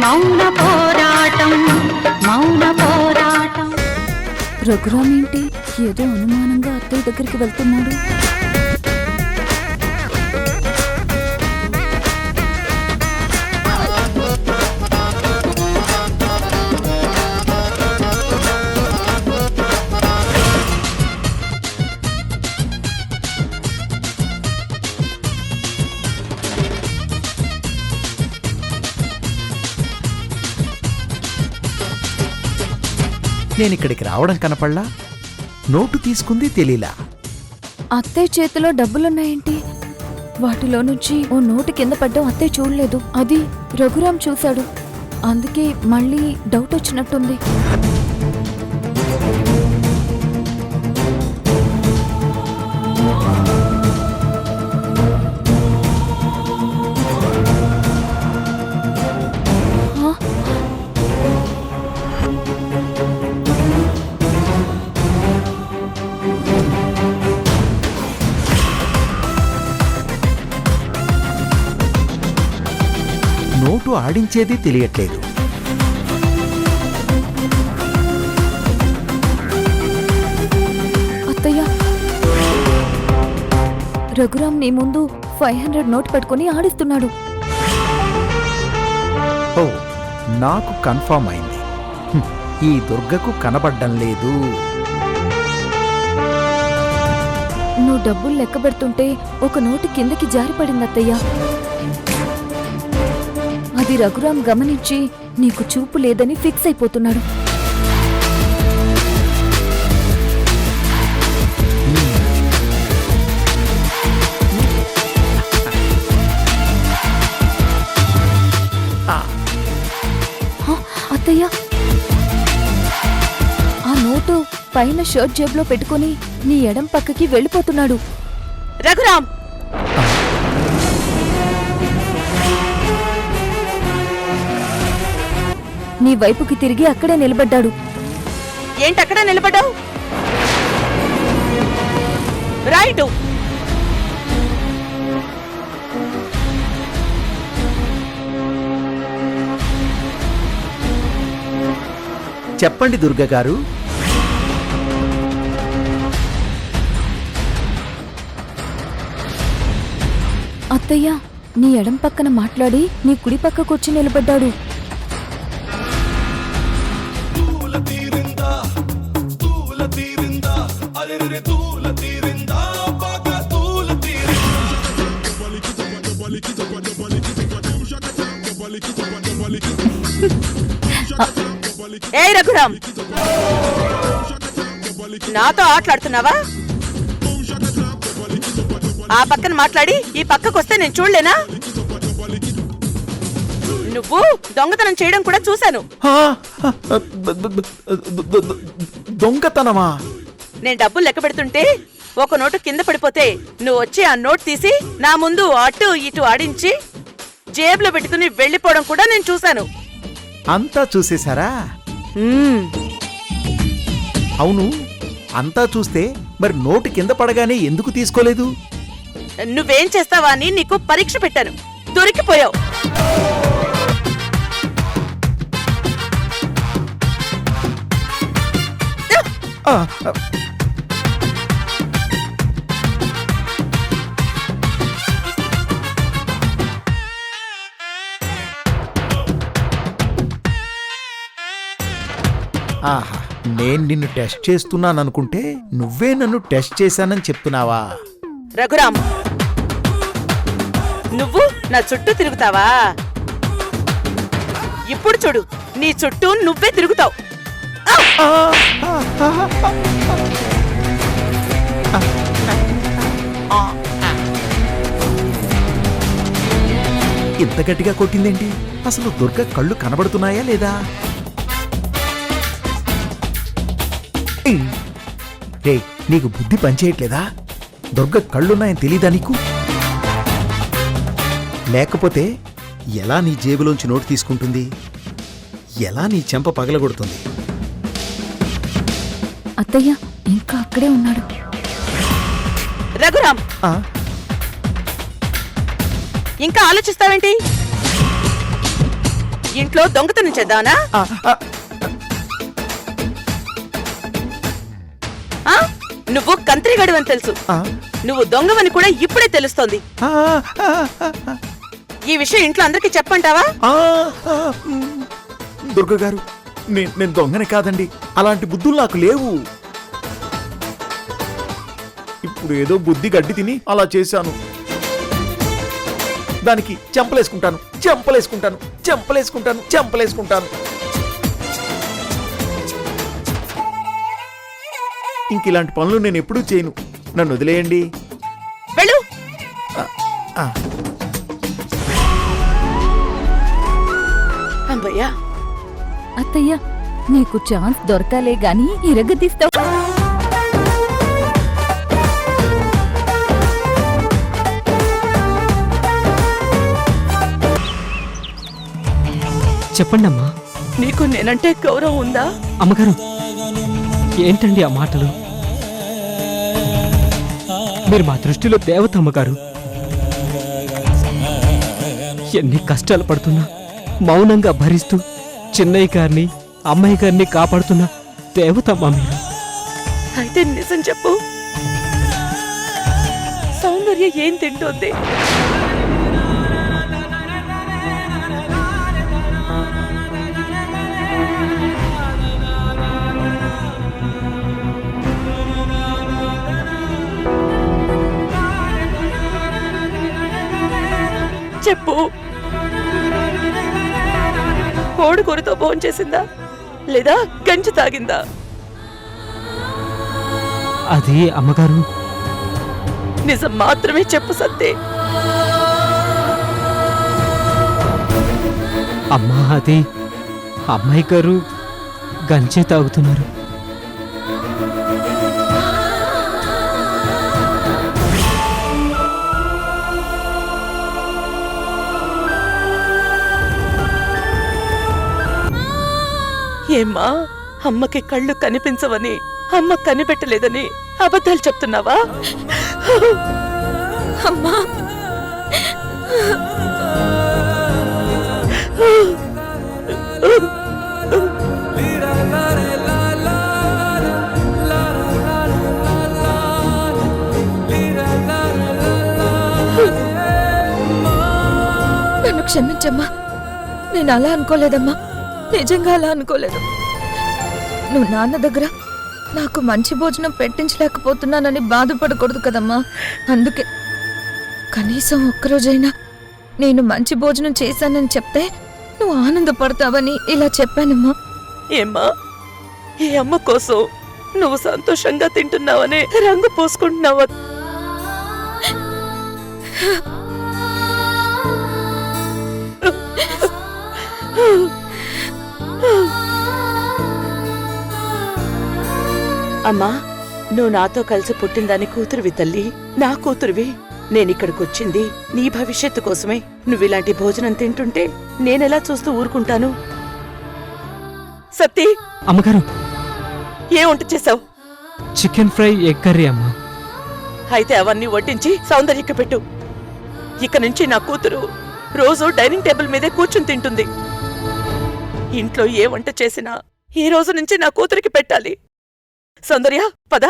మౌన పోరాటం మౌన పోరాటం. రఘురామ్ ఏంటి ఏదో అనుమానంగా అత్తయ్య దగ్గరికి వెళ్తున్నాడు. నేనిక్కడికి రావడం కనపడలా, నోటు తీసుకుంది తెలీలా. అత్తయ్య చేతిలో డబ్బులున్నాయేంటి? వాటిలో నుంచి ఓ నోటు కింద పడ్డం అత్తయ్య చూడలేదు. అది రఘురామ్ చూశాడు. అందుకే మళ్ళీ డౌట్ వచ్చినట్టుంది. నోటు ఆడించేది తెలియట్లేదు. అత్తయ్య, రఘురామ్ నీ ముందు 500 నోట్ పట్టుకుని ఆడిస్తున్నాడు. ఓ, నాకు కన్ఫర్మ్ అయింది. ఈ దుర్గకు కనబడ్డం లేదు. నువ్వు డబ్బులు లెక్క పెడుతుంటే ఒక నోటు కిందకి జారిపడింది అత్తయ్య. అది రఘురామ్ గమనించి నీకు చూపు లేదని ఫిక్స్ అయిపోతున్నాడు. అత్తయ్య, ఆ నోటు పైన షర్ట్ జేబులో పెట్టుకుని నీ ఎడం పక్కకి వెళ్ళిపోతున్నాడు. రఘురామ్, నీ వైపుకి తిరిగి అక్కడే నిలబడ్డాడు. ఏంటక్కడే నిలబడ్డావు? రైటు. చెప్పండి దుర్గ గారు. అత్తయ్య, నీ ఎడం పక్కన మాట్లాడి నీ కుడి పక్కకొచ్చి నిలబడ్డాడు. ఏ రఘురామ్, నాతో ఆటలాడుతున్నావా? ఆ పక్కన మాట్లాడి ఈ పక్కకొస్తే నేను చూడలేనా? నువ్వు దొంగతనం చేయడం కూడా చూశాను. దొంగతనమా? నేను డబ్బులు లెక్క పెడుతుంటే ఒక నోటు కింద పడిపోతే నువ్వు వచ్చి ఆ నోటు తీసి నా ముందు అటు ఇటు ఆడించి జేబులో పెట్టుకుని వెళ్ళిపోవడం కూడా నేను చూశాను. అంతా చూసేశారా? అవును, అంతా చూస్తే మరి నోటు కింద పడగానే ఎందుకు తీసుకోలేదు? నువ్వేం చేస్తావా అని నీకు పరీక్ష పెట్టాను. దొరికిపోయావు. ఆహా, నేను నిన్ను టెస్ట్ చేస్తున్నాననుకుంటే నువ్వే నన్ను టెస్ట్ చేశానని చెప్తున్నావా? రఘురామ్, నువ్వు నా చుట్టూ తిరుగుతావా? ఇప్పుడు చూడు, నీ చుట్టూ నువ్వే తిరుగుతావు. ఇంత గట్టిగా కొట్టిందేంటి? అసలు దుర్గ కళ్ళు కనబడుతున్నాయా లేదా? రే, నీకు బుద్ధి పనిచేయట్లేదా? దుర్గ కళ్ళున్నాయని తెలీదా నీకు? లేకపోతే ఎలా నీ జేబులోంచి నోటు తీసుకుంటుంది? ఎలా నీ చెంప పగలగొడుతుంది? అత్తయ్య ఇంకా అక్కడే ఉన్నాడు. రఘురామ్, ఇంకా ఆలోచిస్తావేంటి? ఇంట్లో దొంగతనం చేద్దానా? ఆ, ఆ, ఆ? నువ్వు కంత్రిగాడు అని తెలుసు, ఆ, నువ్వు దొంగవని కూడా ఇప్పుడే తెలుస్తోంది. ఆ, ఆ, ఆ, ఈ విషయం ఇంట్లో అందరికీ చెప్పంటావా? ఆ, ఆ, దుర్గ గారు, నేను దొంగనే కాదండి. అలాంటి బుద్ధులు నాకు లేవు. ఇప్పుడు ఏదో బుద్ధి గడ్డి తిని అలా చేశాను. దానికి చెంపలేసుకుంటాను, చెంపలేసుకుంటాను, చెంపలేసుకుంటాను, చెంపలేసుకుంటాను. ఇంక ఇలాంటి పనులు నేను ఎప్పుడూ చేయను. నన్ను వదిలేయండి. వెళ్ళు. ఆ, అమ్మయ్యా, అత్తయ్య నీకు ఛాన్స్ దొరకాలే గాని ఇరగదీస్తావు. చెప్పండి అమ్మా. నీకు నేనంటే గౌరవం ఉందా? అమ్మగారు, ఏంటండి ఆ మాటలు? మీరు మా దృష్టిలో దేవత అమ్మగారు. ఎన్ని కష్టాలు పడుతున్నా మౌనంగా భరిస్తూ చిన్నయ్య గారిని అమ్మాయి గారిని కాపాడుతున్న దేవత అమ్మా మీరు. అయితే నిజం చెప్పు, సౌందర్య ఏం తింటోంది? చెప్పు. కోడికూరతో భోంచేసిందా లేదా గంజి తాగిందా? అది అమ్మగారు. నిజం మాత్రమే చెప్పు సత్తే. అమ్మా, అది అమ్మాయి గారు గంజే తాగుతున్నారు. ఏమ్మా, అమ్మకి కళ్ళు కనిపించవని, అమ్మ కనిపెట్టలేదని అబద్ధాలు చెప్తున్నావా? అమ్మా నన్ను క్షమించమ్మా. నేను అలా అనుకోలేదమ్మా, నిజంగా అలా అనుకోలేదు. నువ్వు నాన్న దగ్గర నాకు మంచి భోజనం పెట్టించలేకపోతున్నానని బాధపడకూడదు కదమ్మా. అందుకే కనీసం ఒక్కరోజైనా నేను మంచి భోజనం చేశానని చెప్తే నువ్వు ఆనందపడతావని ఇలా చెప్పానమ్మా. ఏమ్మా, ఈ అమ్మ కోసం నువ్వు సంతోషంగా తింటున్నావనే రంగు పోసుకుంటున్నావా? అమ్మా, నువ్వు నాతో కలిసి పుట్టిందాని కూతురువి తల్లి, నా కూతురువి. నేనిక్కడికొచ్చింది నీ భవిష్యత్తు కోసమే. నువ్విలాంటి భోజనం తింటుంటే నేనెలా చూస్తూ ఊరుకుంటాను? సత్తి, అమ్మగారు, ఏ వంట చేసావు? చికెన్ ఫ్రై, ఎగ్ కర్రీ అమ్మా. అయితే అవన్నీ వడ్డించి సౌందర్యకి పెట్టు. ఇక నుంచి నా కూతురు రోజు డైనింగ్ టేబుల్ మీదే కూర్చుని తింటుంది. ఇంట్లో ఏ వంట చేసినా ఈ రోజు నుంచి నా కూతురికి పెట్టాలి. సౌందర్య, పద.